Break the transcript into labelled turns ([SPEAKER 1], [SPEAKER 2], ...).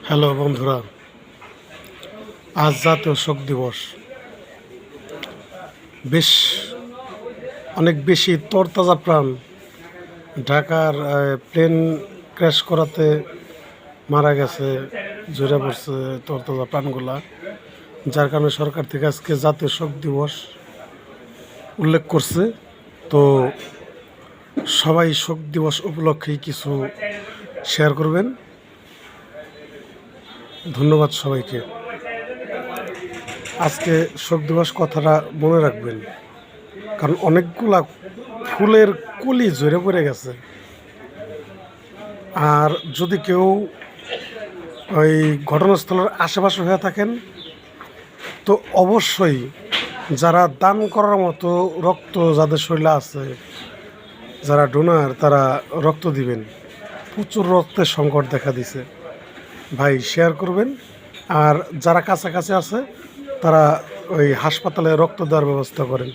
[SPEAKER 1] Hello বন্ধুরা, আজ জাতীয় শোক দিবস। বেশ অনেক বেশি তরতাজা প্রাণ ঢাকার প্লেন ক্র্যাশ করাতে মারা গেছে, ঝরে পড়ছে তরতাজা প্রাণগুলা, যার কারণে সরকার থেকে আজকে জাতীয় শোক দিবস উল্লেখ করছে। তো সবাই শোক দিবস উপলক্ষেই কিছু শেয়ার করবেন। ধন্যবাদ সবাইকে। আজকে শোক দিবস কথাটা মনে রাখবেন, কারণ অনেকগুলা ফুলের কলি ঝরে পড়ে গেছে। আর যদি কেউ ওই ঘটনাস্থলের আশেপাশে হয়ে থাকেন, তো অবশ্যই যারা দান করার মতো রক্ত যাদের শরীরে আছে, যারা ডোনার, তারা রক্ত দিবেন। প্রচুর রক্তের সংকট দেখা দিছে ভাই, শেয়ার করবেন। আর যারা কাছাকাছি আছে তারা ওই হাসপাতালে রক্ত দেওয়ার ব্যবস্থা করেন।